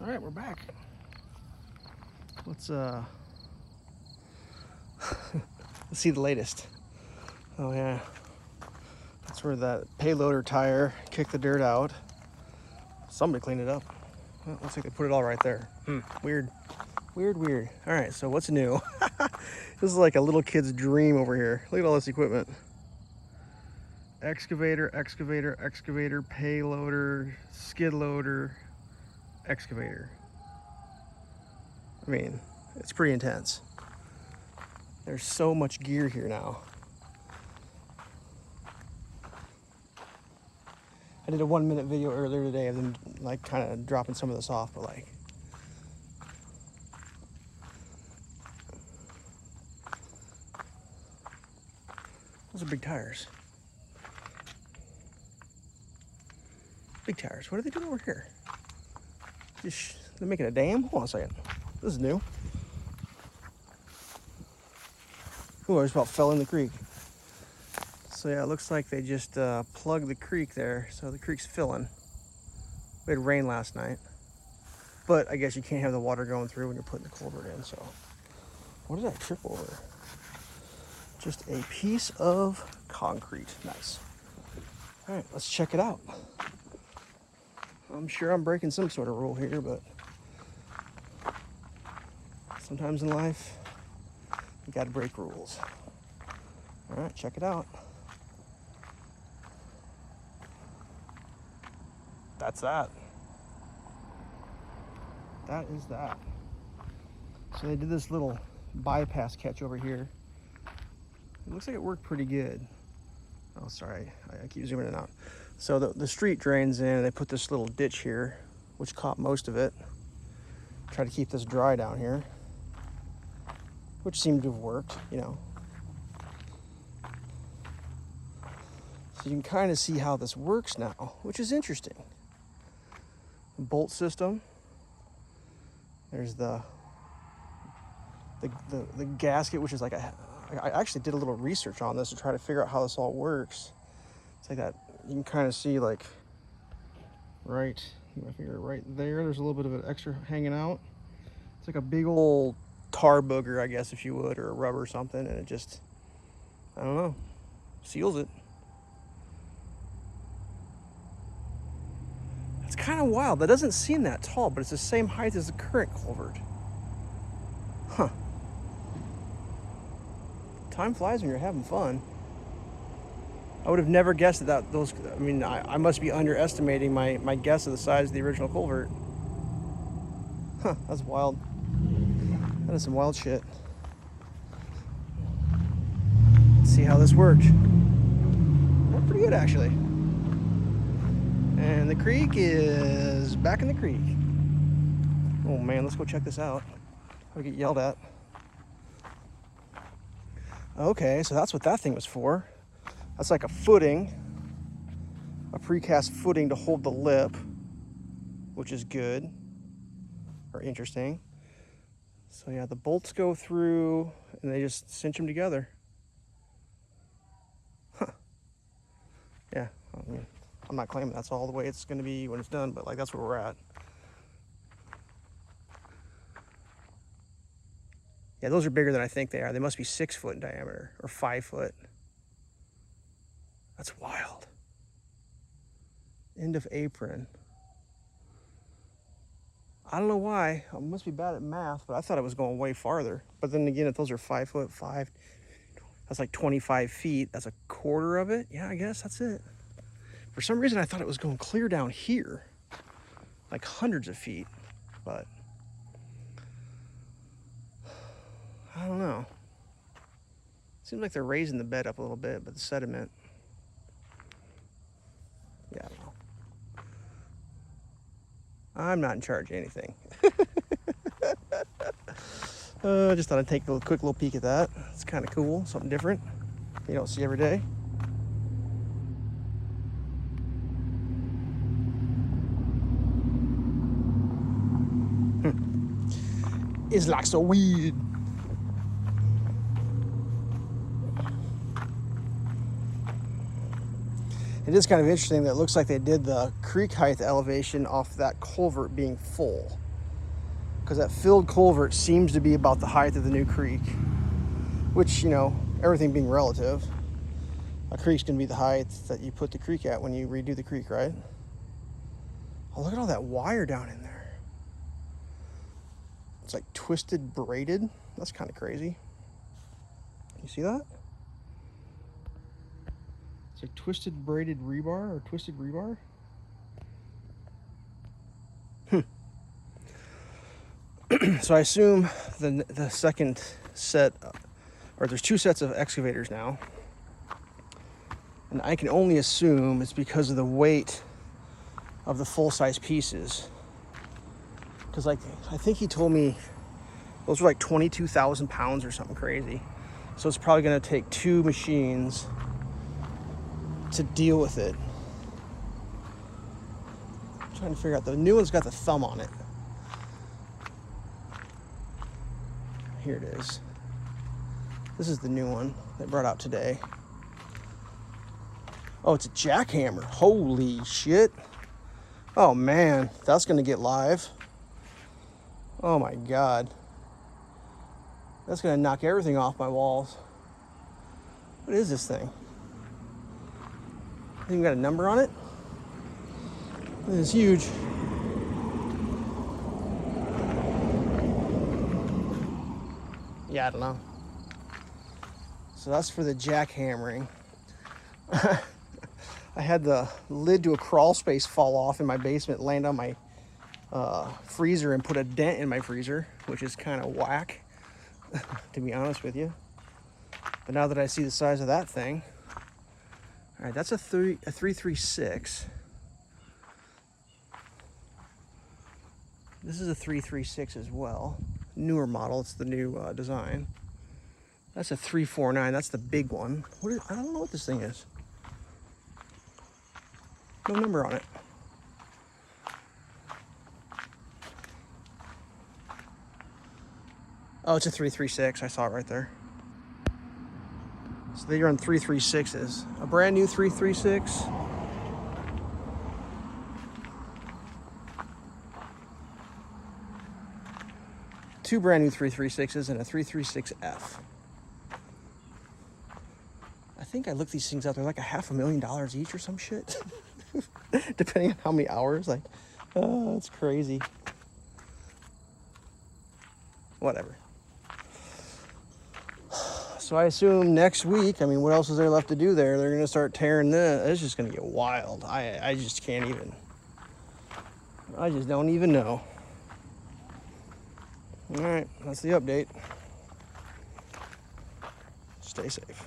All right, we're back. Let's let's see the latest. Oh yeah, that's where that payloader tire kicked the dirt out. Somebody cleaned it up. Well, looks like they put it all right there. Weird. All right, so what's new? This is like a little kid's dream over here. Look at all this equipment. Excavator, payloader, skid loader, excavator. I mean, it's pretty intense. There's so much gear here now. I did a 1-minute video earlier today of them like kind of dropping some of this off, but like, those are big tires. Big tires. What are they doing over here? They're making a dam? Hold on a second. This is new. Ooh, I just about fell in the creek. So yeah, it looks like they just plugged the creek there, so the creek's filling. We had rain last night, but I guess you can't have the water going through when you're putting the culvert in, so. What did I trip over? Just a piece of concrete. Nice. All right, let's check it out. I'm sure I'm breaking some sort of rule here, but sometimes in life, you gotta break rules. All right, check it out. That's that. That is that. So they did this little bypass catch over here. It looks like it worked pretty good. Oh, sorry, I keep zooming in and out. So the street drains in, and they put this little ditch here, which caught most of it. Try to keep this dry down here, which seemed to have worked, you know. So you can kind of see how this works now, which is interesting. Bolt system. There's the gasket, which is like I actually did a little research on this to try to figure out how this all works. It's like that. You can kind of see like right there. There's a little bit of an extra hanging out. It's like a big old tar booger, I guess, if you would, or a rubber or something, and it just, I don't know, seals it. It's kind of wild. That doesn't seem that tall, but it's the same height as the current culvert. Huh. Time flies when you're having fun. I would have never guessed that those, I mean, I must be underestimating my guess of the size of the original culvert. Huh, that's wild. That is some wild shit. Let's see how this worked. Worked pretty good, actually. And the creek is back in the creek. Oh man, let's go check this out. I'll get yelled at. Okay, so that's what that thing was for. That's like a footing, a precast footing to hold the lip, which is good, or interesting. So yeah, the bolts go through and they just cinch them together. Huh. Yeah, I mean, I'm not claiming that's all the way it's gonna be when it's done, but like that's where we're at. Yeah, those are bigger than I think they are. They must be 6 foot in diameter or 5 foot. That's wild. End of apron. I don't know why. I must be bad at math, but I thought it was going way farther. But then again, if those are 5 foot, that's like 25 feet. That's a quarter of it. Yeah, I guess that's it. For some reason, I thought it was going clear down here, like hundreds of feet, but I don't know. Seems like they're raising the bed up a little bit, but the sediment, yeah, I don't know. I'm not in charge of anything. Just thought I'd take a quick little peek at that. It's kind of cool, something different you don't see every day. It's like so weird. It is kind of interesting that it looks like they did the creek height elevation off that culvert being full. because that filled culvert seems to be about the height of the new creek, which, you know, everything being relative, a creek's going to be the height that you put the creek at when you redo the creek, right? Oh, look at all that wire down in there. It's like twisted braided. That's kind of crazy. You see that? It's like twisted braided rebar or twisted rebar. So I assume the second set, or there's two sets of excavators now. And I can only assume it's because of the weight of the full-size pieces. Because like, I think he told me those were like 22,000 pounds or something crazy. So it's probably gonna take two machines to deal with it. I'm trying to figure out, the new one's got the thumb on it. Here it is. This is the new one they brought out today. Oh, it's a jackhammer. Holy shit. Oh man, that's gonna get live. Oh my god. That's gonna knock everything off my walls. What is this thing? Even got a number on it? It's huge. Yeah, I don't know. So that's for the jackhammering. I had the lid to a crawl space fall off in my basement, land on my freezer and put a dent in my freezer, which is kind of whack, to be honest with you. But now that I see the size of that thing, all right, that's a 336. This is a 336 as well. Newer model, it's the new design. That's a 349, that's the big one. I don't know what this thing is. No number on it. Oh, it's a 336, I saw it right there. So they run 336s. A brand new 336. Two brand new 336s and a 336F. I think I looked these things up. They're like $500,000 each or some shit. Depending on how many hours. Like, it's crazy. Whatever. So I assume next week, I mean, what else is there left to do there? They're going to start tearing this. It's just going to get wild. I just can't even. I just don't even know. All right, that's the update. Stay safe.